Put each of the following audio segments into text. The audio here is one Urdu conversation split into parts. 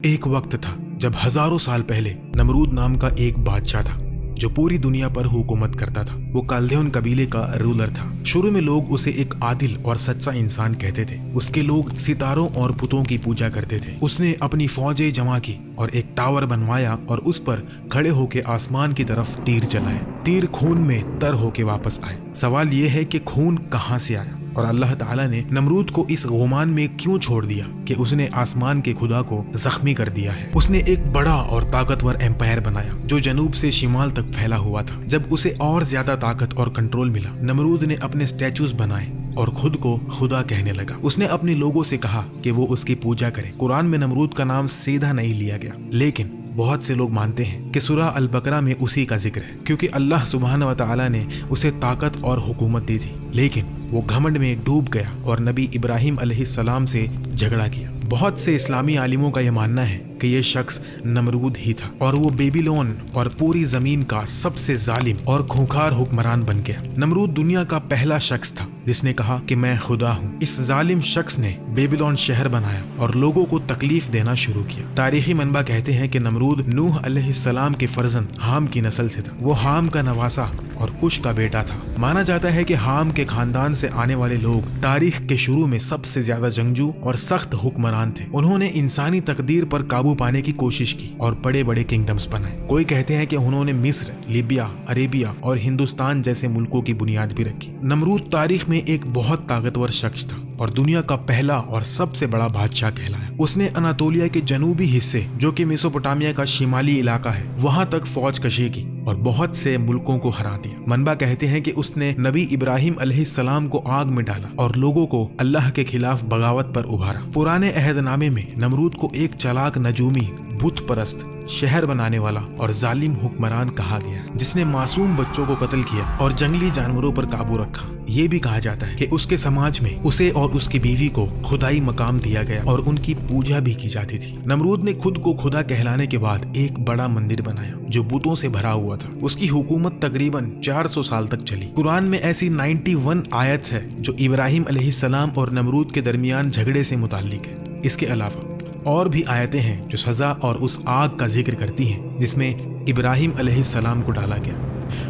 ایک وقت تھا جب ہزاروں سال پہلے نمرود نام کا ایک بادشاہ تھا جو پوری دنیا پر حکومت کرتا تھا۔ وہ کالدیون قبیلے کا رولر تھا۔ شروع میں لوگ اسے ایک عادل اور سچا انسان کہتے تھے۔ اس کے لوگ ستاروں اور بتوں کی پوجا کرتے تھے۔ اس نے اپنی فوجیں جمع کی اور ایک ٹاور بنوایا اور اس پر کھڑے ہو کے آسمان کی طرف تیر چلائے۔ تیر خون میں تر ہو کے واپس آئے۔ سوال یہ ہے کہ خون کہاں سے آیا اور اللہ تعالیٰ نے نمرود کو اس غمان میں کیوں چھوڑ دیا کہ اس نے آسمان کے خدا کو زخمی کر دیا ہے۔ اس نے ایک بڑا اور طاقتور ایمپائر بنایا جو جنوب سے شمال تک پھیلا ہوا تھا۔ جب اسے اور زیادہ طاقت اور کنٹرول ملا، نمرود نے اپنے سٹیچوز بنائے اور خود کو خدا کہنے لگا۔ اس نے اپنے لوگوں سے کہا کہ وہ اس کی پوجا کریں۔ قرآن میں نمرود کا نام سیدھا نہیں لیا گیا، لیکن بہت سے لوگ مانتے ہیں کہ سورہ البقرہ میں اسی کا ذکر ہے، کیونکہ اللہ سبحانہ و تعالیٰ نے اسے طاقت اور حکومت دی تھی، لیکن وہ گھمنڈ میں ڈوب گیا اور نبی ابراہیم علیہ السلام سے جھگڑا کیا۔ بہت سے اسلامی عالموں کا یہ ماننا ہے کہ یہ شخص نمرود ہی تھا اور وہ بیبیلون اور پوری زمین کا سب سے ظالم اور خونخوار حکمران بن گیا۔ نمرود دنیا کا پہلا شخص تھا جس نے کہا کہ میں خدا ہوں۔ اس ظالم شخص نے بیبیلون شہر بنایا اور لوگوں کو تکلیف دینا شروع کیا۔ تاریخی منبع کہتے ہیں کہ نمرود نوح علیہ السلام کے فرزند حام کی نسل سے تھا۔ وہ حام کا نواسا اور کش کا بیٹا تھا۔ مانا جاتا ہے کہ حام کے خاندان سے آنے والے لوگ تاریخ کے شروع میں سب سے زیادہ جنگجو اور سخت حکمران تھے۔ انہوں نے انسانی تقدیر پر قابو پانے کی کوشش کی اور بڑے بڑے کنگڈمز بنائے۔ کوئی کہتے ہیں کہ انہوں نے مصر، لیبیا، عربیہ اور ہندوستان جیسے ملکوں کی بنیاد بھی رکھی۔ نمرود تاریخ میں ایک بہت طاقتور شخص تھا اور دنیا کا پہلا اور سب سے بڑا بادشاہ کہلایا۔ اس نے اناطولیہ کے جنوبی حصے جو کہ میسوپوٹامیہ کا شمالی علاقہ ہے وہاں تک فوج کشی کی اور بہت سے ملکوں کو ہرا دیا۔ منبع کہتے ہیں کہ اس نے نبی ابراہیم علیہ السلام کو آگ میں ڈالا اور لوگوں کو اللہ کے خلاف بغاوت پر ابھارا۔ پرانے عہد نامے میں نمرود کو ایک چالاک نجومی، بت پرست، شہر بنانے والا اور ظالم حکمران کہا گیا جس نے معصوم بچوں کو قتل کیا اور جنگلی جانوروں پر قابو رکھا۔ یہ بھی کہا جاتا ہے کہ اس کے سماج میں اسے اور اس کی بیوی کو خدائی مقام دیا گیا اور ان کی پوجا بھی کی جاتی تھی۔ نمرود نے خود کو خدا کہلانے کے بعد ایک بڑا مندر بنایا جو بتوں سے بھرا ہوا تھا۔ اس کی حکومت تقریباً 400 سال تک چلی۔ قرآن میں ایسی 91 آیت ہے جو ابراہیم علیہ السلام اور نمرود کے درمیان جھگڑے سے متعلق ہے۔ اس کے علاوہ اور بھی آیتیں ہیں جو سزا اور اس آگ کا ذکر کرتی ہیں جس میں ابراہیم علیہ السلام کو ڈالا گیا،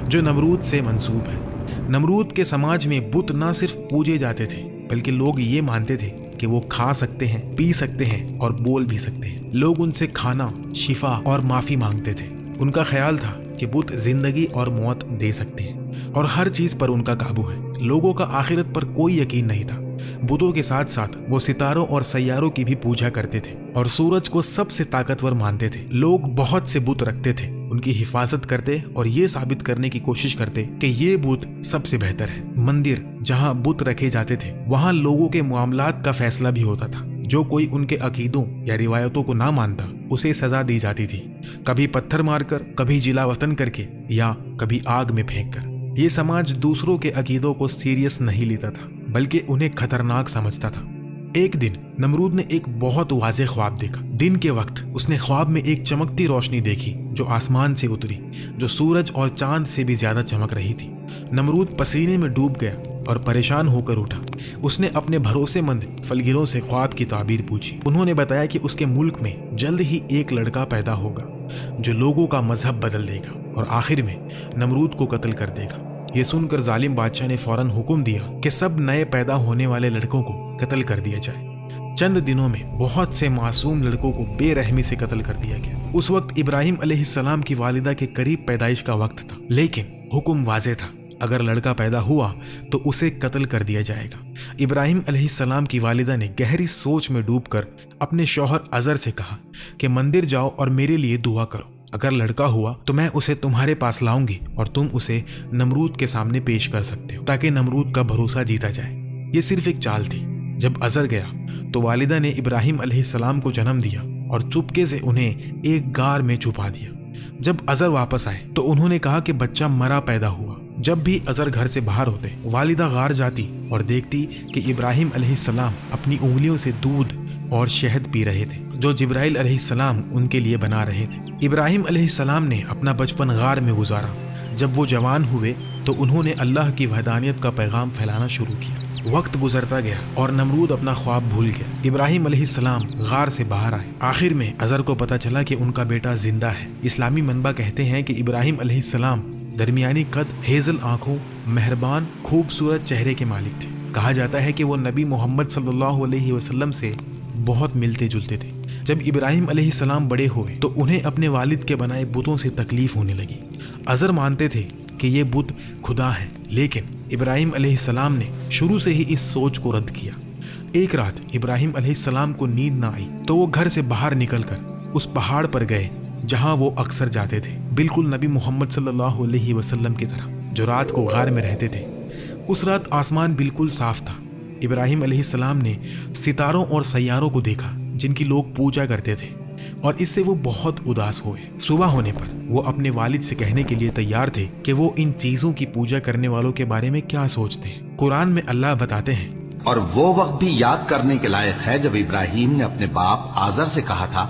جو نمرود سے منسوب ہے۔ نمرود کے سماج میں بت نہ صرف پوجے جاتے تھے بلکہ لوگ یہ مانتے تھے کہ وہ کھا سکتے ہیں، پی سکتے ہیں اور بول بھی سکتے ہیں۔ لوگ ان سے کھانا، شفا اور معافی مانگتے تھے۔ ان کا خیال تھا کہ بت زندگی اور موت دے سکتے ہیں اور ہر چیز پر ان کا قابو ہے۔ لوگوں کا آخرت پر کوئی یقین نہیں تھا۔ بتوں کے ساتھ ساتھ وہ ستاروں اور سیاروں کی بھی پوجا کرتے تھے اور سورج کو سب سے طاقتور مانتے تھے۔ لوگ بہت سے بت رکھتے تھے، ان کی حفاظت کرتے اور یہ ثابت کرنے کی کوشش کرتے کہ یہ بت سب سے بہتر ہے۔ مندر جہاں بت رکھے جاتے تھے وہاں لوگوں کے معاملات کا فیصلہ بھی ہوتا تھا۔ جو کوئی ان کے عقیدوں یا روایتوں کو نہ مانتا اسے سزا دی جاتی تھی، کبھی پتھر مار کر، کبھی جلا وطن کر کے یا کبھی آگ میں پھینک کر۔ یہ سماج دوسروں کے عقیدوں کو سیریس نہیں لیتا تھا بلکہ انہیں خطرناک سمجھتا تھا۔ ایک دن نمرود نے ایک بہت واضح خواب دیکھا۔ دن کے وقت اس نے خواب میں ایک چمکتی روشنی دیکھی جو آسمان سے اتری، جو سورج اور چاند سے بھی زیادہ چمک رہی تھی۔ نمرود پسینے میں ڈوب گیا اور پریشان ہو کر اٹھا۔ اس نے اپنے بھروسے مند فلگروں سے خواب کی تعبیر پوچھی۔ انہوں نے بتایا کہ اس کے ملک میں جلد ہی ایک لڑکا پیدا ہوگا جو لوگوں کا مذہب بدل دے گا اور آخر میں نمرود کو قتل کر دے گا۔ یہ سن کر ظالم بادشاہ نے فوراً حکم دیا کہ سب نئے پیدا ہونے والے لڑکوں کو قتل کر دیا جائے۔ چند دنوں میں بہت سے معصوم لڑکوں کو بے رحمی سے قتل کر دیا گیا۔ اس وقت ابراہیم علیہ السلام کی والدہ کے قریب پیدائش کا وقت تھا، لیکن حکم واضح تھا، اگر لڑکا پیدا ہوا تو اسے قتل کر دیا جائے گا۔ ابراہیم علیہ السلام کی والدہ نے گہری سوچ میں ڈوب کر اپنے شوہر عزر سے کہا کہ مندر جاؤ اور میرے لیے دعا کرو۔ اگر لڑکا ہوا تو میں اسے تمہارے پاس لاؤں گی اور تم اسے نمرود کے سامنے پیش کر سکتے ہو تاکہ نمرود کا بھروسہ جیتا جائے۔ یہ صرف ایک چال تھی۔ جب عزر گیا تو والدہ نے ابراہیم علیہ السلام کو جنم دیا اور چپکے سے انہیں ایک غار میں چھپا دیا۔ جب عزر واپس آئے تو انہوں نے کہا کہ بچہ مرا پیدا ہوا۔ جب بھی عزر گھر سے باہر ہوتے والدہ غار جاتی اور دیکھتی کہ ابراہیم علیہ السلام اپنی انگلیوں سے دودھ اور شہد پی رہے تھے جو جبرائیل علیہ السلام ان کے لیے بنا رہے تھے۔ ابراہیم علیہ السلام نے اپنا بچپن غار میں گزارا۔ جب وہ جوان ہوئے تو انہوں نے اللہ کی وحدانیت کا پیغام پھیلانا شروع کیا۔ وقت گزرتا گیا اور نمرود اپنا خواب بھول گیا۔ ابراہیم علیہ السلام غار سے باہر آئے۔ آخر میں ازر کو پتہ چلا کہ ان کا بیٹا زندہ ہے۔ اسلامی منبع کہتے ہیں کہ ابراہیم علیہ السلام درمیانی قد، ہیزل آنکھوں، مہربان خوبصورت چہرے کے مالک تھے۔ کہا جاتا ہے کہ وہ نبی محمد صلی اللہ علیہ وسلم سے بہت ملتے جلتے تھے۔ جب ابراہیم علیہ السلام بڑے ہوئے تو انہیں اپنے والد کے بنائے بتوں سے تکلیف ہونے لگی۔ ازر مانتے تھے کہ یہ بت خدا ہیں، لیکن ابراہیم علیہ السلام نے شروع سے ہی اس سوچ کو رد کیا۔ ایک رات ابراہیم علیہ السلام کو نیند نہ آئی تو وہ گھر سے باہر نکل کر اس پہاڑ پر گئے جہاں وہ اکثر جاتے تھے، بالکل نبی محمد صلی اللہ علیہ وسلم کی طرح جو رات کو غار میں رہتے تھے۔ اس رات آسمان بالکل صاف تھا۔ ابراہیم علیہ السلام نے ستاروں اور سیاروں کو دیکھا جن کی لوگ پوجا کرتے تھے، اور اس سے وہ بہت اداس ہوئے۔ صبح ہونے پر وہ اپنے والد سے کہنے کے لیے تیار تھے کہ وہ ان چیزوں کی پوجا کرنے والوں کے بارے میں کیا سوچتے ہیں۔ قرآن میں اللہ بتاتے ہیں، اور وہ وقت بھی یاد کرنے کے لائق ہے جب ابراہیم نے اپنے باپ آزر سے کہا تھا،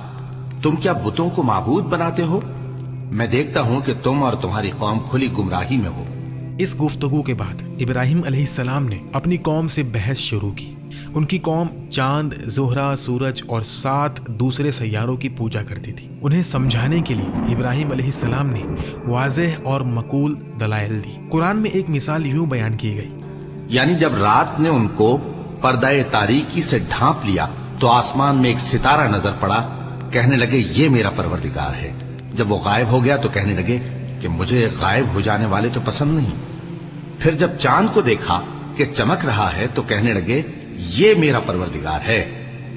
تم کیا بتوں کو معبود بناتے ہو؟ میں دیکھتا ہوں کہ تم اور تمہاری قوم کھلی گمراہی میں ہو۔ اس گفتگو کے بعد ابراہیم علیہ السلام نے اپنی قوم سے بحث شروع کی۔ ان کی قوم چاند، زہرہ، سورج اور 7 دوسرے سیاروں کی پوجا کرتی تھی۔ انہیں سمجھانے کے لیے ابراہیم علیہ السلام نے واضح اور معقول دلائل دی۔ قرآن میں ایک مثال یوں بیان کی گئی، یعنی جب رات نے ان کو پردہ تاریکی سے ڈھانپ لیا تو آسمان میں ایک ستارہ نظر پڑا، کہنے لگے یہ میرا پروردگار ہے۔ جب وہ غائب ہو گیا تو کہنے لگے کہ مجھے غائب ہو جانے والے تو پسند نہیں۔ پھر جب چاند کو دیکھا کہ چمک رہا ہے تو کہنے لگے یہ میرا پروردگار ہے۔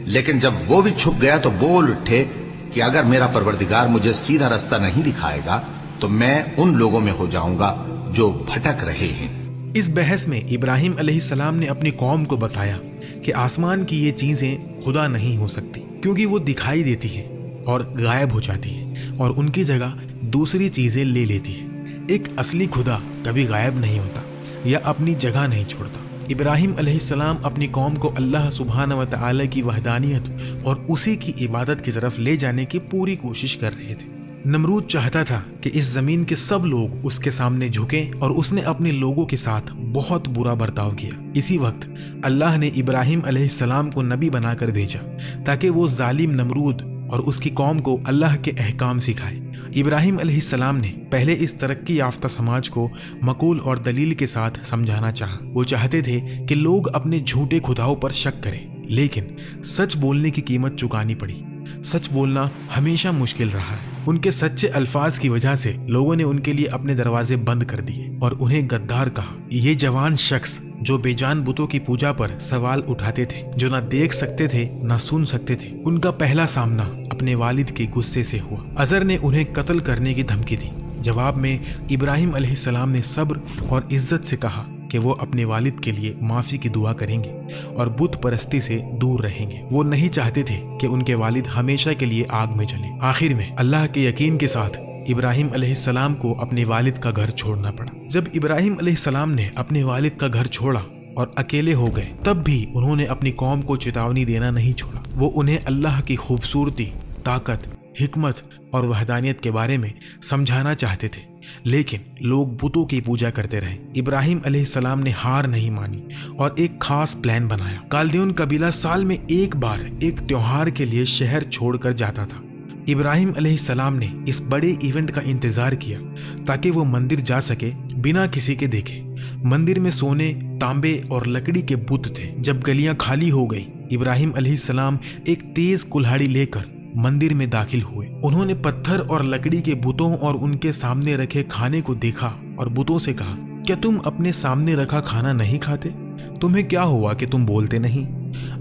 لیکن جب وہ بھی چھپ گیا تو بول اٹھے کہ اگر میرا پروردگار مجھے سیدھا رستہ نہیں دکھائے گا تو میں ان لوگوں میں ہو جاؤں گا جو بھٹک رہے ہیں۔ اس بحث میں ابراہیم علیہ السلام نے اپنی قوم کو بتایا کہ آسمان کی یہ چیزیں خدا نہیں ہو سکتی، کیونکہ وہ دکھائی دیتی ہیں اور غائب ہو جاتی ہیں اور ان کی جگہ دوسری چیزیں لے لیتی ہیں۔ ایک اصلی خدا کبھی غائب نہیں ہوتا یا اپنی جگہ نہیں چھوڑتا۔ ابراہیم علیہ السلام اپنی قوم کو اللہ سبحانہ و تعالی کی وحدانیت اور اسی کی عبادت کی طرف لے جانے کی پوری کوشش کر رہے تھے۔ نمرود چاہتا تھا کہ اس زمین کے سب لوگ اس کے سامنے جھکیں، اور اس نے اپنے لوگوں کے ساتھ بہت برا برتاؤ کیا۔ اسی وقت اللہ نے ابراہیم علیہ السلام کو نبی بنا کر بھیجا تاکہ وہ ظالم نمرود اور اس کی قوم کو اللہ کے احکام سکھائے۔ ابراہیم علیہ السلام نے پہلے اس ترقی یافتہ سماج کو معقول اور دلیل کے ساتھ سمجھانا چاہا۔ وہ چاہتے تھے کہ لوگ اپنے جھوٹے خداؤں پر شک کریں، لیکن سچ بولنے کی قیمت چکانی پڑی۔ سچ بولنا ہمیشہ مشکل رہا ہے۔ ان کے سچے الفاظ کی وجہ سے لوگوں نے ان کے لیے اپنے دروازے بند کر دیے اور انہیں غدار کہا۔ یہ جوان شخص جو بے جان بتوں کی پوجا پر سوال اٹھاتے تھے، جو نہ دیکھ سکتے تھے نہ سن سکتے تھے، ان کا پہلا سامنا اپنے والد کے غصے سے ہوا۔ ازر نے انہیں قتل کرنے کی دھمکی دی۔ جواب میں ابراہیم علیہ السلام نے صبر اور عزت سے کہا کہ وہ اپنے والد کے لیے معافی کی دعا کریں گے اور بت پرستی سے دور رہیں گے۔ وہ نہیں چاہتے تھے کہ ان کے والد ہمیشہ کے لیے آگ میں جلیں۔ آخر میں اللہ کے یقین کے ساتھ ابراہیم علیہ السلام کو اپنے والد کا گھر چھوڑنا پڑا۔ جب ابراہیم علیہ السلام نے اپنے والد کا گھر چھوڑا اور اکیلے ہو گئے، تب بھی انہوں نے اپنی قوم کو چیتاونی دینا نہیں چھوڑا۔ وہ انہیں اللہ کی خوبصورتی، طاقت، حکمت اور وحدانیت کے بارے میں سمجھانا چاہتے تھے، لیکن لوگ بتوں کی پوجا کرتے رہے۔ ابراہیم علیہ السلام نے ہار نہیں مانی اور ایک خاص پلان بنایا۔ کالدیون قبیلہ سال میں ایک بار ایک تہوار کے لیے شہر چھوڑ کر جاتا تھا۔ ابراہیم علیہ السلام نے اس بڑے ایونٹ کا انتظار کیا تاکہ وہ مندر جا سکے بنا کسی کے دیکھے۔ مندر میں سونے، تانبے اور لکڑی کے بت تھے۔ جب گلیاں خالی ہو گئی، ابراہیم علیہ السلام ایک تیز کلہاڑی لے کر مندر میں داخل ہوئے۔ انہوں نے پتھر اور لکڑی کے بتوں اور ان کے سامنے رکھے کھانے کو دیکھا اور بتوں سے کہا، کیا تم اپنے سامنے رکھا کھانا نہیں کھاتے؟ تمہیں کیا ہوا کہ تم بولتے نہیں؟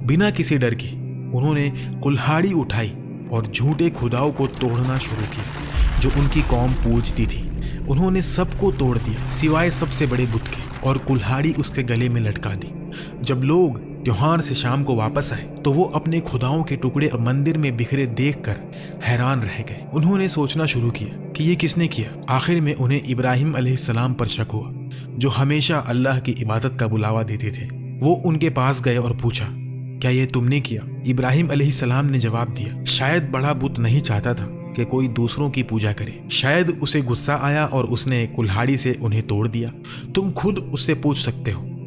بنا کسی ڈر کے انہوں نے کلہاڑی اٹھائی اور جھوٹے خداؤں کو توڑنا شروع کیا جو ان کی قوم پوجتی تھی۔ انہوں نے سب کو توڑ دیا سوائے سب سے بڑے بت کے، اور کلہاڑی اس کے گلے میں لٹکا دی۔ جب لوگ تہوار سے شام کو واپس آئے تو وہ اپنے خداؤں کے ٹکڑے مندر میں بکھرے دیکھ کر حیران رہ گئے۔ انہوں نے سوچنا شروع کیا کہ یہ کس نے کیا۔ آخر میں انہیں ابراہیم علیہ السلام پر شک ہوا جو ہمیشہ اللہ کی عبادت کا بلاوا دیتے تھے۔ وہ ان کے پاس گئے اور پوچھا، کیا یہ تم نے کیا؟ ابراہیم علیہ السلام نے جواب دیا، شاید بڑا بت نہیں چاہتا تھا کہ کوئی دوسروں کی پوجا کرے، شاید اسے غصہ آیا اور اس نے کلہاڑی سے انہیں توڑ دیا۔ تم خود اس سے پوچھ سکتے ہو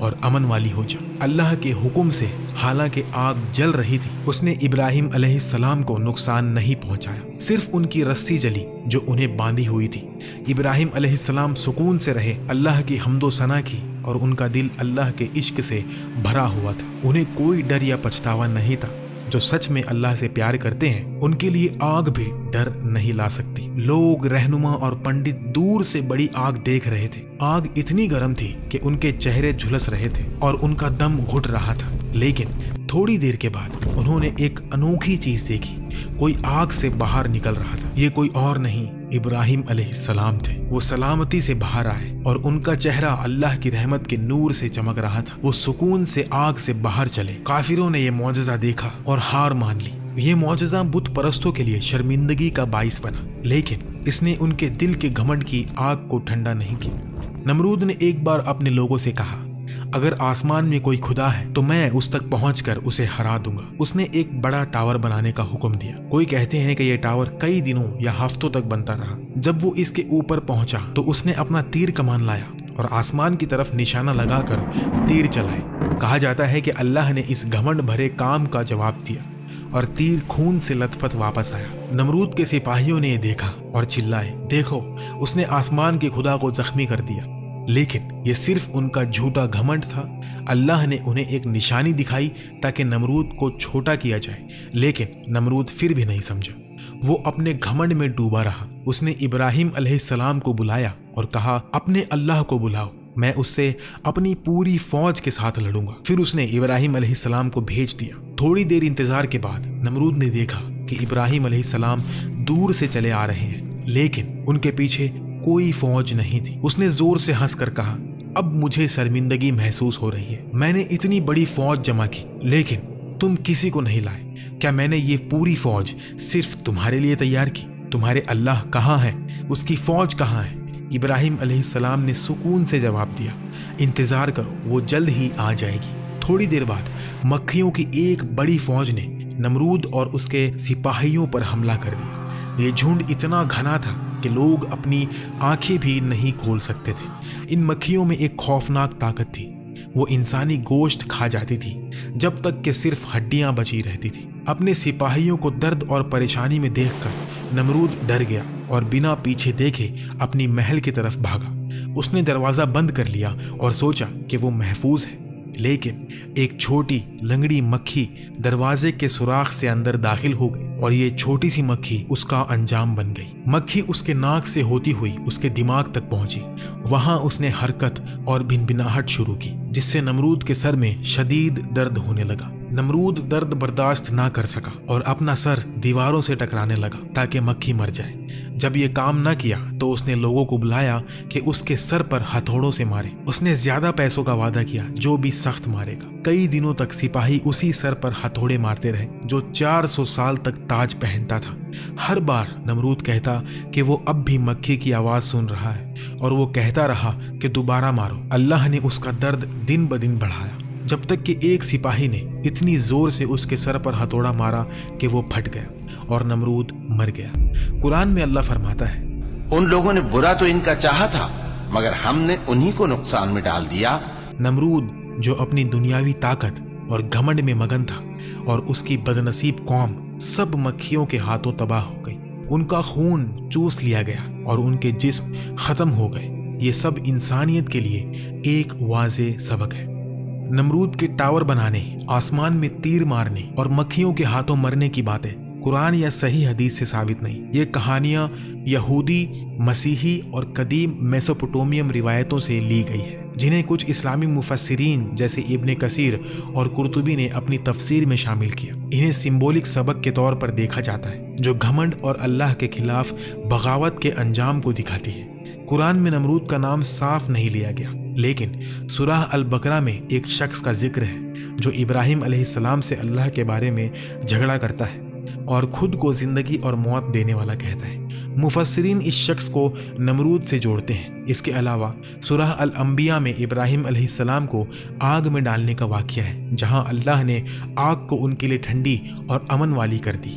اور امن والی ہو جا۔ اللہ کے حکم سے حالانکہ آگ جل رہی تھی اس نے ابراہیم علیہ السلام کو نقصان نہیں پہنچایا، صرف ان کی رسی جلی جو انہیں باندھی ہوئی تھی۔ ابراہیم علیہ السلام سکون سے رہے، اللہ کی حمد و ثنا کی اور ان کا دل اللہ کے عشق سے بھرا ہوا تھا۔ انہیں کوئی ڈر یا پچھتاوا نہیں تھا۔ جو سچ میں اللہ سے پیار کرتے ہیں ان کے لیے آگ بھی ڈر نہیں لا سکتی۔ لوگ، رہنما اور پنڈت دور سے بڑی آگ دیکھ رہے تھے۔ آگ اتنی گرم تھی کہ ان کے چہرے جھلس رہے تھے اور ان کا دم گھٹ رہا تھا، لیکن تھوڑی دیر کے بعد انہوں نے ایک انوکھی چیز دیکھی۔ کوئی آگ سے باہر نکل رہا تھا۔ یہ کوئی اور نہیں، ابراہیم علیہ السلام تھے۔ وہ سلامتی سے باہر آئے اور ان کا چہرہ اللہ کی رحمت کے نور سے چمک رہا تھا۔ وہ سکون سے آگ سے باہر چلے۔ کافروں نے یہ معجزہ دیکھا اور ہار مان لی۔ یہ معجزہ بت پرستوں کے لیے شرمندگی کا باعث بنا، لیکن اس نے ان کے دل کے گھمنڈ کی آگ کو ٹھنڈا نہیں کیا۔ نمرود نے ایک بار اپنے لوگوں سے کہا، اگر آسمان میں کوئی خدا ہے تو میں اس تک پہنچ کر اسے ہرا دوں گا۔ اس نے ایک بڑا ٹاور بنانے کا حکم دیا۔ کوئی کہتے ہیں کہ یہ ٹاور کئی دنوں یا ہفتوں تک بنتا رہا۔ جب وہ اس کے اوپر پہنچا تو اس نے اپنا تیر کمان لایا اور آسمان کی طرف نشانہ لگا کر تیر چلائے۔ کہا جاتا ہے کہ اللہ نے اس گھمنڈ بھرے کام کا جواب دیا اور تیر خون سے لت پت واپس آیا۔ نمرود کے سپاہیوں نے یہ دیکھا اور چلائے، دیکھو اس نے آسمان کے خدا کو زخمی کر دیا۔ لیکن یہ صرف ان کا جھوٹا گھمنڈ تھا۔ اللہ نے انہیں ایک نشانی دکھائی تاکہ نمرود کو چھوٹا کیا جائے، لیکن نمرود پھر بھی نہیں سمجھا۔ وہ اپنے گھمنڈ میں ڈوبا رہا۔ اس نے ابراہیم علیہ السلام کو بلایا اور کہا، اپنے اللہ کو بلاؤ، میں اس سے اپنی پوری فوج کے ساتھ لڑوں گا۔ پھر اس نے ابراہیم علیہ السلام کو بھیج دیا۔ تھوڑی دیر انتظار کے بعد نمرود نے دیکھا کہ ابراہیم علیہ السلام دور سے چلے آ رہے ہیں، لیکن ان کے پیچھے کوئی فوج نہیں تھی۔ اس نے زور سے ہنس کر کہا، اب مجھے شرمندگی محسوس ہو رہی ہے۔ میں نے اتنی بڑی فوج جمع کی لیکن تم کسی کو نہیں لائے۔ کیا میں نے یہ پوری فوج صرف تمہارے لیے تیار کی؟ تمہارے اللہ کہاں ہے؟ اس کی فوج کہاں ہے؟ ابراہیم علیہ السلام نے سکون سے جواب دیا، انتظار کرو، وہ جلد ہی آ جائے گی۔ تھوڑی دیر بعد مکھیوں کی ایک بڑی فوج نے نمرود اور اس کے سپاہیوں پر حملہ کر دیا۔ یہ جھنڈ اتنا گھنا تھا کہ لوگ اپنی آنکھیں بھی نہیں کھول سکتے تھے۔ ان مکھیوں میں ایک خوفناک طاقت تھی۔ وہ انسانی گوشت کھا جاتی تھی جب تک کہ صرف ہڈیاں بچی رہتی تھی۔ اپنے سپاہیوں کو درد اور پریشانی میں دیکھ کر نمرود ڈر گیا اور بنا پیچھے دیکھے اپنی محل کی طرف بھاگا۔ اس نے دروازہ بند کر لیا اور سوچا کہ وہ محفوظ ہے، لیکن ایک چھوٹی لنگڑی مکھی دروازے کے سوراخ سے اندر داخل ہو گئی اور یہ چھوٹی سی مکھی اس کا انجام بن گئی۔ مکھی اس کے ناک سے ہوتی ہوئی اس کے دماغ تک پہنچی۔ وہاں اس نے حرکت اور بنبناہٹ شروع کی، جس سے نمرود کے سر میں شدید درد ہونے لگا۔ نمرود درد برداشت نہ کر سکا اور اپنا سر دیواروں سے ٹکرانے لگا تاکہ مکھی مر جائے۔ جب یہ کام نہ کیا تو اس نے لوگوں کو بلایا کہ اس کے سر پر ہتھوڑوں سے مارے۔ اس نے زیادہ پیسوں کا وعدہ کیا جو بھی سخت مارے گا۔ کئی دنوں تک سپاہی اسی سر پر ہتھوڑے مارتے رہے جو 400 سال تک تاج پہنتا تھا۔ ہر بار نمرود کہتا کہ وہ اب بھی مکھی کی آواز سن رہا ہے اور وہ کہتا رہا کہ دوبارہ مارو۔ اللہ نے اس کا درد دن بدن بڑھایا، جب تک کہ ایک سپاہی نے اتنی زور سے اس کے سر پر ہتھوڑا مارا کہ وہ پھٹ گیا اور نمرود مر گیا۔ قرآن میں اللہ فرماتا ہے، ان لوگوں نے برا تو ان کا چاہا تھا مگر ہم نے انہی کو نقصان میں ڈال دیا۔ نمرود جو اپنی دنیاوی طاقت اور گھمنڈ میں مگن تھا اور اس کی بدنصیب قوم سب مکھیوں کے ہاتھوں تباہ ہو گئی۔ ان کا خون چوس لیا گیا اور ان کے جسم ختم ہو گئے۔ یہ سب انسانیت کے لیے ایک واضح سبق ہے۔ نمرود کے ٹاور بنانے، آسمان میں تیر مارنے اور مکھیوں کے ہاتھوں مرنے کی باتیں قرآن یا صحیح حدیث سے ثابت نہیں۔ یہ کہانیاں یہودی، مسیحی اور قدیم میسوپوٹومیم روایتوں سے لی گئی ہے، جنہیں کچھ اسلامی مفسرین جیسے ابن کثیر اور قرطبی نے اپنی تفسیر میں شامل کیا۔ انہیں سمبولک سبق کے طور پر دیکھا جاتا ہے جو گھمنڈ اور اللہ کے خلاف بغاوت کے انجام کو دکھاتی ہے۔ قرآن میں نمرود کا نام صاف نہیں لیا گیا، لیکن سورہ البقرہ میں ایک شخص کا ذکر ہے جو ابراہیم علیہ السلام سے اللہ کے بارے میں جھگڑا کرتا ہے اور خود کو زندگی اور موت دینے والا کہتا ہے۔ مفسرین اس شخص کو نمرود سے جوڑتے ہیں۔ اس کے علاوہ سورہ الانبیاء میں ابراہیم علیہ السلام کو آگ میں ڈالنے کا واقعہ ہے، جہاں اللہ نے آگ کو ان کے لیے ٹھنڈی اور امن والی کر دی۔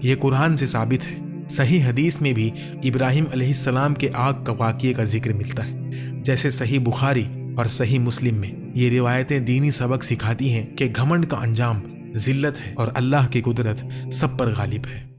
یہ قرآن سے ثابت ہے۔ صحیح حدیث میں بھی ابراہیم علیہ السلام کے آگ کا واقعے کا ذکر ملتا ہے، جیسے صحیح بخاری اور صحیح مسلم میں یہ روایتیں دینی سبق سکھاتی ہیں کہ گھمنڈ کا انجام ذلت ہے اور اللہ کی قدرت سب پر غالب ہے۔